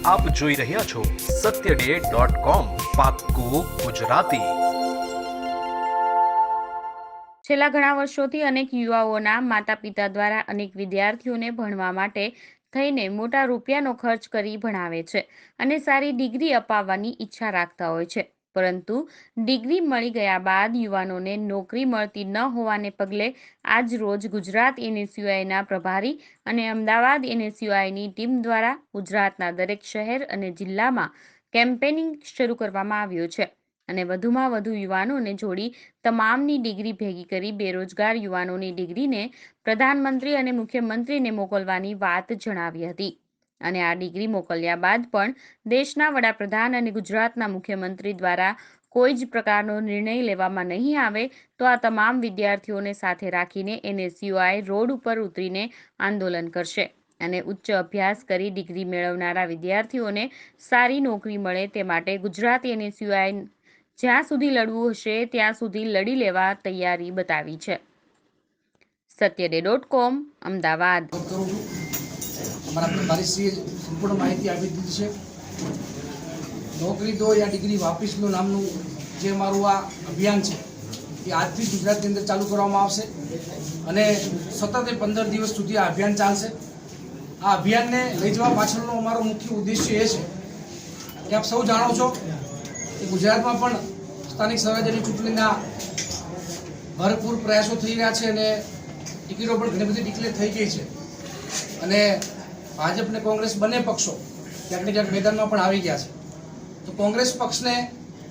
આપ જોઈ રહ્યા છો satyday.com પાક્કું ગુજરાતી। છેલ્લા ઘણા વર્ષોથી અનેક યુવાઓના માતા પિતા દ્વારા અનેક વિદ્યાર્થીઓને ભણવા માટે થઈને મોટા રૂપિયાનો ખર્ચ કરી ભણાવે છે અને સારી ડિગ્રી અપાવવાની ઈચ્છા રાખતા હોય છે, પરંતુ ડિગ્રી મળી ગયા બાદ યુવાનોને નોકરી મળતી ન હોવાને પગલે આજ રોજ ગુજરાત એનએસયુઆઈના પ્રભારી અને અમદાવાદ એનએસયુઆઈની ટીમ દ્વારા ગુજરાતના દરેક શહેર અને જિલ્લામાં કેમ્પેનિંગ શરૂ કરવામાં આવ્યો છે અને વધુમાં વધુ યુવાનોને જોડી તમામની ડિગ્રી ભેગી કરી બેરોજગાર યુવાનોની ડિગ્રીને પ્રધાનમંત્રી અને મુખ્યમંત્રીને મોકલવાની વાત જણાવી હતી અને આ ડિગ્રી મોકલ્યા બાદ પણ દેશના વડાપ્રધાન અને ગુજરાતના મુખ્યમંત્રી દ્વારા કોઈ જ પ્રકારનો નિર્ણય લેવામાં નહીં આવે તો આ તમામ વિદ્યાર્થીઓને સાથે રાખીને એનએસયુઆઈ રોડ ઉપર ઉતરીને આંદોલન કરશે અને ઉચ્ચ અભ્યાસ કરી ડિગ્રી મેળવનારા વિદ્યાર્થીઓને સારી નોકરી મળે તે માટે ગુજરાત એનએસયુઆઈ જ્યાં સુધી લડવું હશે ત્યાં સુધી લડી લેવા તૈયારી બતાવી છે। satyday.com અમદાવાદ। हमारा प्रभारी संपूर्ण माहिती आपी दी है। नौकरी दो या डिग्री वापस लो नामनु जे मारू आ अभियान है ये आज थी गुजरात के अंदर चालू करवामां आवशे अने सतत 15 दिवस सुधी आ अभियान चालशे। आ अभियान ने लई जवा पाछळनो अमारो मुख्य उद्देश्य ए छे कि आप सौ जाणो छो कि गुजरातमां पण स्थानिक स्वराज्यनी चूंटणीना भरपूर प्रयासों थई रह्या छे अने टिकिटो पण घणी बधी डिक्लेर थई गई छे अने भाजप ने कांग्रेस बने पक्षों क्यांक ने क्यांक मैदान में आई गया है। तो कांग्रेस पक्ष ने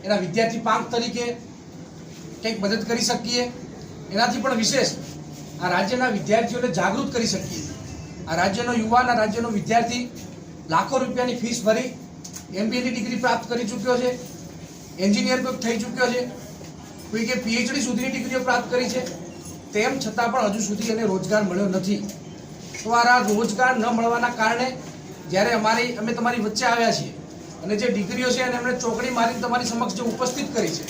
एना विद्यार्थी पांख तरीके कंईक मदद करी सकीए, एनाथी पण विशेष आ राज्यना विद्यार्थीओने जागृत करी सकीए। आ राज्यनो युवान, आ राज्यनो विद्यार्थी लाखों रुपयानी फीस भरी एमबीए की डिग्री प्राप्त करी चूक्यो छे, एंजीनियर कोई थई चूक्यो छे, कोई के पीएचडी सुधीनी डिग्रीओ प्राप्त करी छे, तेम छतां पण हजू सुधी एने रोजगार मळ्यो नथी। तो आ रोजगार न મળવાના કારણે જ્યારે અમે તમારી વચ્ચે આવ્યા છીએ અને જે દીકરીઓ છે અને એમણે ચોકડી મારીને તમારી સમક્ષ જે ઉપસ્થિત કરી છે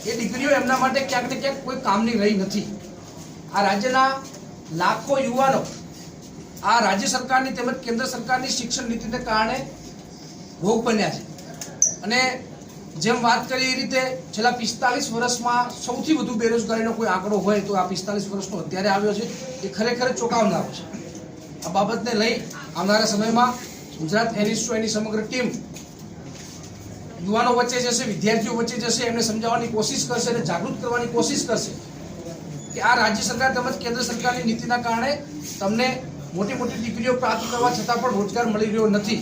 એ દીકરીઓ એમના માટે ક્યાંક ને ક્યાંક કોઈ કામની રહી નથી। આ રાજ્યના લાખો યુવાનો આ રાજ્ય સરકારની તેમજ કેન્દ્ર સરકારની શિક્ષણ નીતિને કારણે ભોગ બન્યા છે અને જેમ વાત કરી એ રીતે છેલ્લા 45 વર્ષમાં સૌથી વધુ બેરોજગારીનો કોઈ આંકડો હોય તો આ 45 વર્ષનો અત્યારે આવ્યો છે એ ખરેખર ચોંકાવનારો છે। आ बाबत ने लई आवनारा समय में गुजरात एनएसयूआईनी समग्र टीम युवाओं वच्चे जशे, विद्यार्थीओ वच्चे जशे, एमने समजाववानी कोशिश करशे अने जागृत करवानी कोशिश करशे कि आ राज्य सरकार तेमज केंद्र सरकारनी नीतिना कारणे तमने मोटी मोटी डिग्रीओ प्राप्त करवा छतां पण रोजगार मळी रह्यो नथी।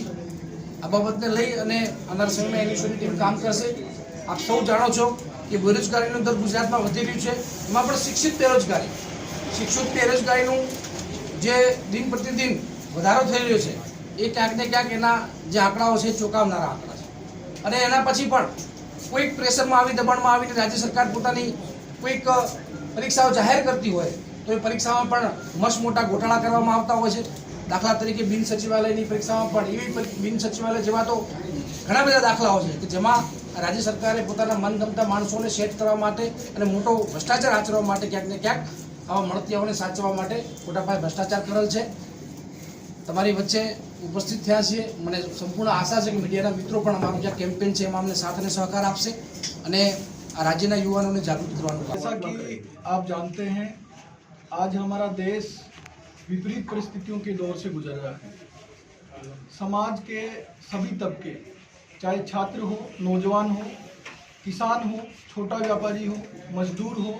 आ बाबतने लई अने आवनारा समय में एनएसयूआईनी टीम काम करशे। आप सौ जाणो छो कि बेरोजगारीनो दर गुजरातमां वधी रह्यो छे, एमां पण शिक्षित बेरोजगारीनुं जे दिन प्रतिदिन વધારો થઈ રહ્યો છે એ ક્યાંક ને ક્યાંક એના જે આંકડાઓ છે ચોંકાવનારા આંકડા છે અને એના પછી પણ કોઈક પ્રેશરમાં આવી દબાણમાં આવીને રાજ્ય સરકાર પોતાની કોઈક પરીક્ષાઓ જાહેર કરતી હોય તો એ પરીક્ષામાં પણ મસ્ત મોટા ગોટાળા કરવામાં આવતા હોય છે। દાખલા તરીકે બિન સચિવાલયની પરીક્ષામાં પણ એવી બિન સચિવાલય જેવા તો ઘણા બધા દાખલાઓ છે કે જેમાં રાજ્ય સરકારે પોતાના મનગમતા માણસોને સેટ કરવા માટે અને મોટો ભ્રષ્ટાચાર આચરવા માટે ક્યાંક ને ક્યાંક આવા મળતિયાઓને સાચવવા માટે મોટા પાયે ભ્રષ્ટાચાર કરેલ છે। તમારી વચ્ચે ઉપસ્થિત થયા છીએ। મને સંપૂર્ણ આશા છે કે મીડિયાના મિત્રો પણ અમારું જે કેમ્પેન છે એમાં અમને સાથ અને સહકાર આપશે અને આ રાજ્યના યુવાનોને જાગૃત કરવાનું કામ जैसा कि आप जानते हैं आज हमारा देश विपरीत परिस्थितियों के दौर से गुजर रहा है। समाज के सभी तबके चाहे छात्र हो, नौजवान हो, किसान हो, छोटा व्यापारी हो, मजदूर हो,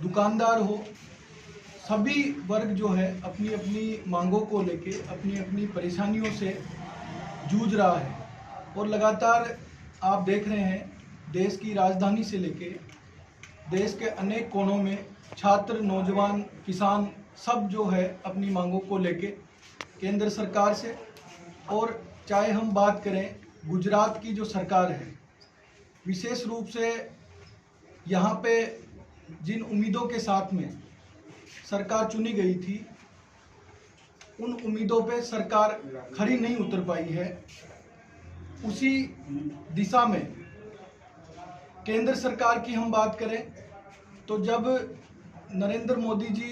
दुकानदार हो, सभी वर्ग जो है अपनी अपनी मांगों को लेके अपनी अपनी परेशानियों से जूझ रहा है और लगातार आप देख रहे हैं देश की राजधानी से लेके देश के अनेक कोनों में छात्र, नौजवान, किसान सब जो है अपनी मांगों को लेके केंद्र सरकार से और चाहे हम बात करें गुजरात की जो सरकार है विशेष रूप से यहाँ पे जिन उम्मीदों के साथ में सरकार चुनी गई थी उन उम्मीदों पे सरकार खरी नहीं उतर पाई है। उसी दिशा में केंद्र सरकार की हम बात करें तो जब नरेंद्र मोदी जी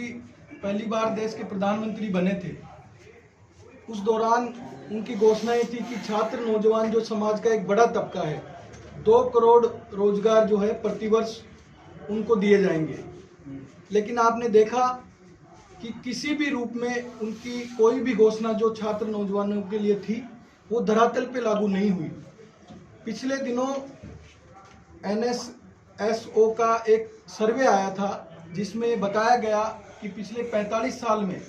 पहली बार देश के प्रधानमंत्री बने थे उस दौरान उनकी घोषणाएं थी कि छात्र नौजवान जो समाज का एक बड़ा तबका है, 2 करोड़ रोजगार जो है प्रतिवर्ष उनको दिए जाएंगे। लेकिन आपने देखा कि किसी भी रूप में उनकी कोई भी घोषणा जो छात्र नौजवानों के लिए थी वो धरातल पे लागू नहीं हुई। पिछले दिनों NSSO का एक सर्वे आया था जिसमें बताया गया कि पिछले 45 साल में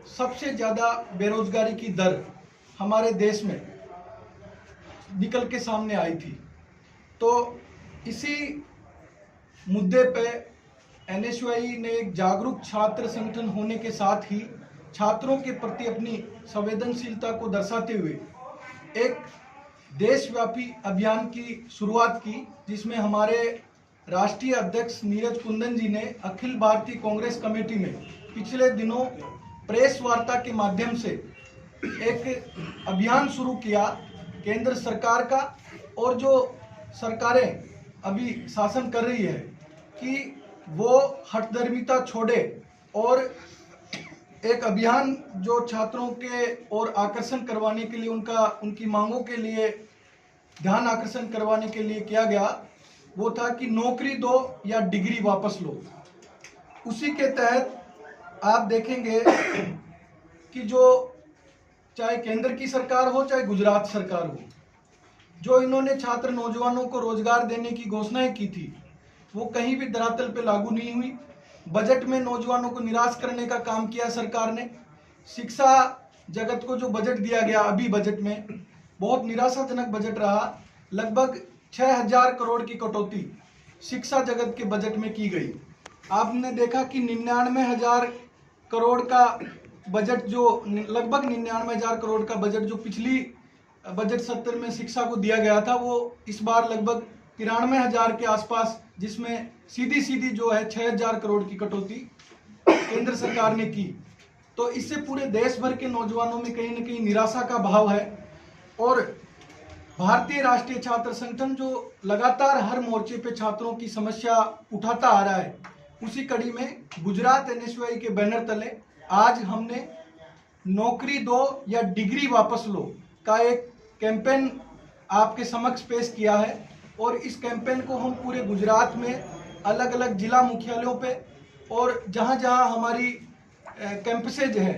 सबसे ज़्यादा बेरोजगारी की दर हमारे देश में निकल के सामने आई थी। तो इसी मुद्दे पे NSUI ने एक जागरूक छात्र संगठन होने के साथ ही छात्रों के प्रति अपनी संवेदनशीलता को दर्शाते हुए एक देशव्यापी अभियान की शुरुआत की, जिसमें हमारे राष्ट्रीय अध्यक्ष नीरज कुंदन जी ने अखिल भारतीय कांग्रेस कमेटी में पिछले दिनों प्रेस वार्ता के माध्यम से एक अभियान शुरू किया केंद्र सरकार का, और जो सरकारें अभी शासन कर रही है कि वो हठधर्मिता छोड़े और एक अभियान जो छात्रों के और आकर्षण करवाने के लिए उनकी मांगों के लिए ध्यान आकर्षण करवाने के लिए किया गया, वो था कि नौकरी दो या डिग्री वापस लो। उसी के तहत आप देखेंगे कि जो चाहे केंद्र की सरकार हो चाहे गुजरात सरकार हो, जो इन्होंने छात्र नौजवानों को रोजगार देने की घोषणाएं की थी वो कहीं भी धरातल पे लागू नहीं हुई। बजट में नौजवानों को निराश करने का काम किया सरकार ने। शिक्षा जगत को जो बजट दिया गया अभी बजट में बहुत निराशाजनक बजट रहा। लगभग 6000 करोड़ की कटौती शिक्षा जगत के बजट में की गई। आपने देखा कि 99,000 करोड़ का बजट जो लगभग 99,000 करोड़ का बजट जो पिछली बजट सत्र में शिक्षा को दिया गया था वो इस बार लगभग 93,000 के आसपास, जिसमें सीधी जो है 6,000 करोड़ की कटौती केंद्र सरकार ने की। तो इससे पूरे देश भर के नौजवानों में कहीं न कहीं निराशा का भाव है। और भारतीय राष्ट्रीय छात्र संगठन जो लगातार हर मोर्चे पे छात्रों की समस्या उठाता आ रहा है, उसी कड़ी में गुजरात NSUI के बैनर तले आज हमने नौकरी दो या डिग्री वापस लो का एक कैंपेन आपके समक्ष पेश किया है। और इस कैंपेन को हम पूरे गुजरात में अलग अलग जिला मुख्यालयों पे और जहाँ जहाँ हमारी कैंपसेज है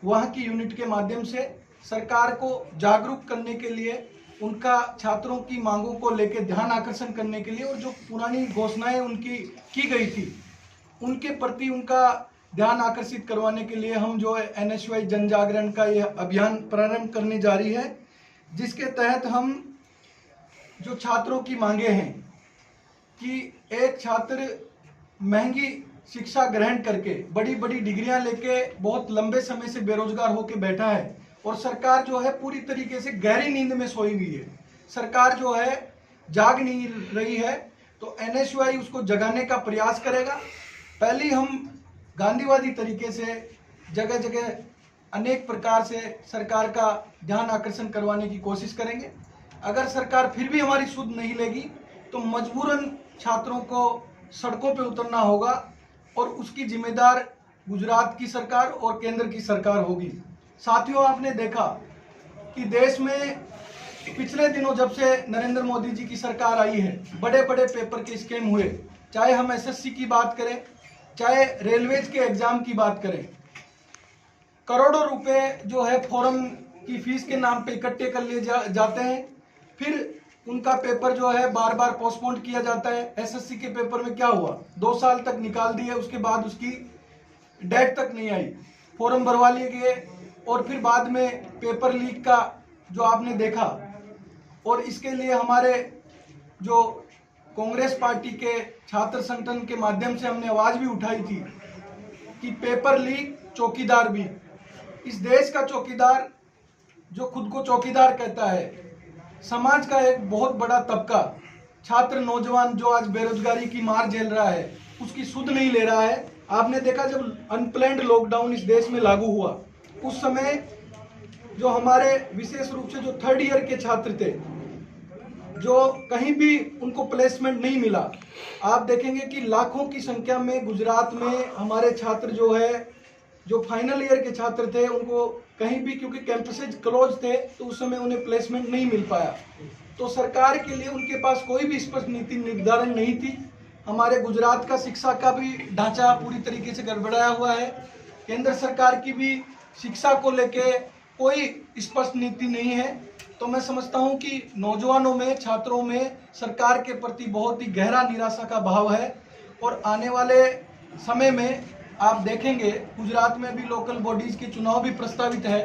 वहाँ की यूनिट के माध्यम से सरकार को जागरूक करने के लिए, उनका छात्रों की मांगों को लेकर ध्यान आकर्षण करने के लिए और जो पुरानी घोषणाएं उनकी की गई थी उनके प्रति उनका ध्यान आकर्षित करवाने के लिए हम जो है NSUI जन जागरण का यह अभियान प्रारंभ करने जा रही है, जिसके तहत हम जो छात्रों की मांगे हैं कि एक छात्र महंगी शिक्षा ग्रहण करके बड़ी बड़ी डिग्रियां लेके बहुत लंबे समय से बेरोजगार होकर बैठा है और सरकार जो है पूरी तरीके से गहरी नींद में सोई हुई है, सरकार जो है जाग नहीं रही है, तो NSUI उसको जगाने का प्रयास करेगा। पहले हम गांधीवादी तरीके से जगह जगह अनेक प्रकार से सरकार का ध्यान आकर्षण करवाने की कोशिश करेंगे। अगर सरकार फिर भी हमारी सुध नहीं लेगी तो मजबूरन छात्रों को सड़कों पे उतरना होगा और उसकी जिम्मेदार गुजरात की सरकार और केंद्र की सरकार होगी। साथियों, आपने देखा कि देश में पिछले दिनों जब से नरेंद्र मोदी जी की सरकार आई है, बड़े बड़े पेपर के स्कैम हुए, चाहे हम SSC की बात करें चाहे रेलवेज के एग्जाम की बात करें। करोड़ों रुपए जो है फॉर्म की फीस के नाम पे इकट्ठे कर लिए जाते हैं, फिर उनका पेपर जो है बार बार पोस्टपोन किया जाता है। SSC के पेपर में क्या हुआ, 2 साल तक निकाल दिए, उसके बाद उसकी डेट तक नहीं आई, फॉर्म भरवा लिए गए और फिर बाद में पेपर लीक का जो आपने देखा। और इसके लिए हमारे जो कांग्रेस पार्टी के छात्र संगठन के माध्यम से हमने आवाज भी उठाई थी कि पेपर लीक चौकीदार भी, इस देश का चौकीदार जो खुद को चौकीदार कहता है, समाज का एक बहुत बड़ा तबका छात्र नौजवान जो आज बेरोजगारी की मार झेल रहा है उसकी सुध नहीं ले रहा है। आपने देखा जब अनप्लैन्ड लॉकडाउन इस देश में लागू हुआ उस समय जो हमारे विशेष रूप से जो 3rd ईयर के छात्र थे जो कहीं भी उनको प्लेसमेंट नहीं मिला, आप देखेंगे कि लाखों की संख्या में गुजरात में हमारे छात्र जो है जो फाइनल ईयर के छात्र थे उनको कहीं भी, क्योंकि कैंपसेज क्लोज थे तो उस समय उन्हें प्लेसमेंट नहीं मिल पाया। तो सरकार के लिए उनके पास कोई भी स्पष्ट नीति निर्धारण नहीं थी। हमारे गुजरात का शिक्षा का भी ढांचा पूरी तरीके से गड़बड़ाया हुआ है। केंद्र सरकार की भी शिक्षा को लेके कोई स्पष्ट नीति नहीं है। तो मैं समझता हूं कि नौजवानों में, छात्रों में सरकार के प्रति बहुत ही गहरा निराशा का भाव है। और आने वाले समय में आप देखेंगे गुजरात में भी लोकल बॉडीज के चुनाव भी प्रस्तावित है।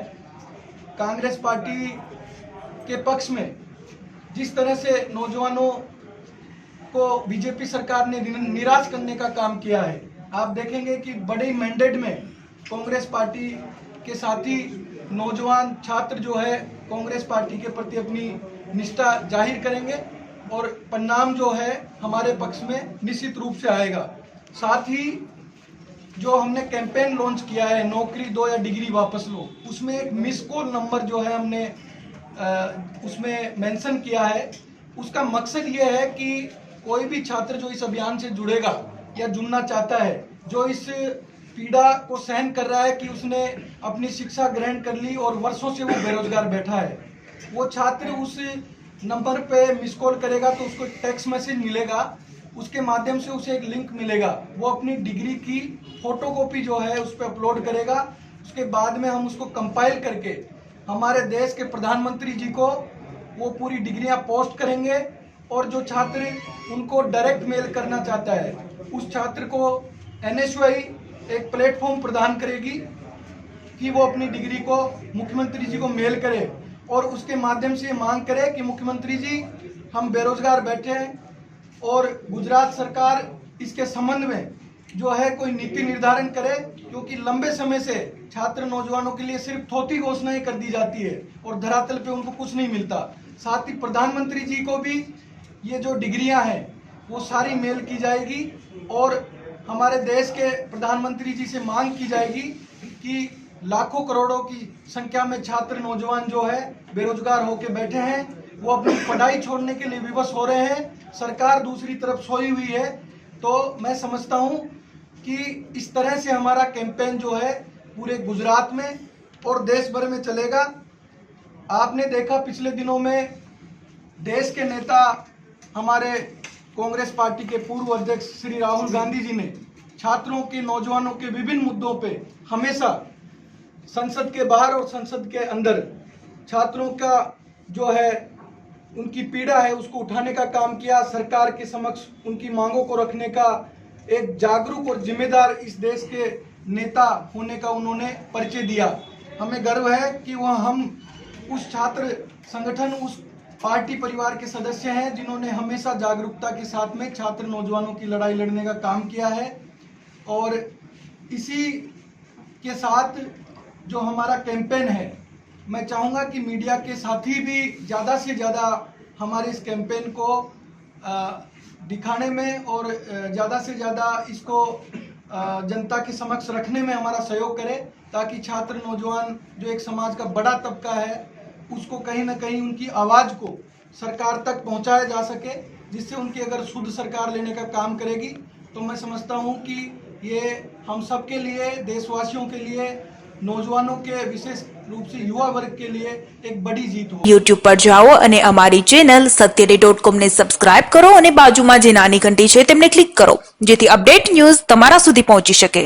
कांग्रेस पार्टी के पक्ष में जिस तरह से नौजवानों को बीजेपी सरकार ने निराश करने का काम किया है, आप देखेंगे कि बड़े मैंडेट में कांग्रेस पार्टी के साथी नौजवान छात्र जो है कांग्रेस पार्टी के प्रति अपनी निष्ठा जाहिर करेंगे और परिणाम जो है हमारे पक्ष में निश्चित रूप से आएगा। साथ ही जो हमने कैंपेन लॉन्च किया है नौकरी दो या डिग्री वापस लो, उसमें एक मिस कॉल नंबर जो है हमने उसमें मेंशन किया है। उसका मकसद ये है कि कोई भी छात्र जो इस अभियान से जुड़ेगा या जुड़ना चाहता है, जो इस पीड़ा को सहन कर रहा है कि उसने अपनी शिक्षा ग्रहण कर ली और वर्षों से वो बेरोजगार बैठा है, वो छात्र उस नंबर पे मिस कॉल करेगा तो उसको टेक्स्ट मैसेज मिलेगा, उसके माध्यम से उसे एक लिंक मिलेगा। वो अपनी डिग्री की फोटोकॉपी जो है उस पर अपलोड करेगा। उसके बाद में हम उसको कंपाइल करके हमारे देश के प्रधानमंत्री जी को वो पूरी डिग्रियां पोस्ट करेंगे। और जो छात्र उनको डायरेक्ट मेल करना चाहता है उस छात्र को NSY एक प्लेटफॉर्म प्रदान करेगी कि वो अपनी डिग्री को मुख्यमंत्री जी को मेल करे और उसके माध्यम से मांग करे कि मुख्यमंत्री जी हम बेरोजगार बैठे हैं और गुजरात सरकार इसके संबंध में जो है कोई नीति निर्धारण करे, क्योंकि लंबे समय से छात्र नौजवानों के लिए सिर्फ थोथी घोषणाएं कर दी जाती है और धरातल पे उनको कुछ नहीं मिलता। साथ ही प्रधानमंत्री जी को भी ये जो डिग्रियां हैं वो सारी मेल की जाएगी और हमारे देश के प्रधानमंत्री जी से मांग की जाएगी कि लाखों करोड़ों की संख्या में छात्र नौजवान जो है बेरोजगार होकर बैठे हैं, वो अपनी पढ़ाई छोड़ने के लिए विवश हो रहे हैं, सरकार दूसरी तरफ सोई हुई है। तो मैं समझता हूं कि इस तरह से हमारा कैंपेन जो है पूरे गुजरात में और देश भर में चलेगा। आपने देखा पिछले दिनों में देश के नेता हमारे कांग्रेस पार्टी के पूर्व अध्यक्ष श्री राहुल गांधी जी ने छात्रों के, नौजवानों के विभिन्न मुद्दों पे हमेशा संसद के बाहर और संसद के अंदर छात्रों का जो है उनकी पीड़ा है उसको उठाने का काम किया। सरकार के समक्ष उनकी मांगों को रखने का एक जागरूक और जिम्मेदार इस देश के नेता होने का उन्होंने परिचय दिया। हमें गर्व है कि वह हम उस छात्र संगठन, उस पार्टी परिवार के सदस्य हैं जिन्होंने हमेशा जागरूकता के साथ में छात्र नौजवानों की लड़ाई लड़ने का काम किया है। और इसी के साथ जो हमारा कैंपेन है, मैं चाहूँगा कि मीडिया के साथी भी ज़्यादा से ज़्यादा हमारे इस कैंपेन को दिखाने में और ज़्यादा से ज़्यादा इसको जनता के समक्ष रखने में हमारा सहयोग करें, ताकि छात्र नौजवान जो एक समाज का बड़ा तबका है उसको कहीं ना कहीं उनकी आवाज़ को सरकार तक पहुंचाया जा सके, जिससे उनकी अगर शुद्ध सरकार लेने का काम करेगी तो मैं समझता हूं कि ये हम सब के लिए, देशवासियों के लिए, नौजवानों के विशेष रूप से युवा वर्ग के लिए एक बड़ी जीत हो। YouTube પર જાઓ અને અમારી ચેનલ satyday.com ને સબસ્ક્રાઇબ કરો અને બાજુમાં જે નાની ઘંટી છે તેમને ક્લિક કરો, જેથી અપડેટ ન્યૂઝ તમારા સુધી પહોંચી શકે।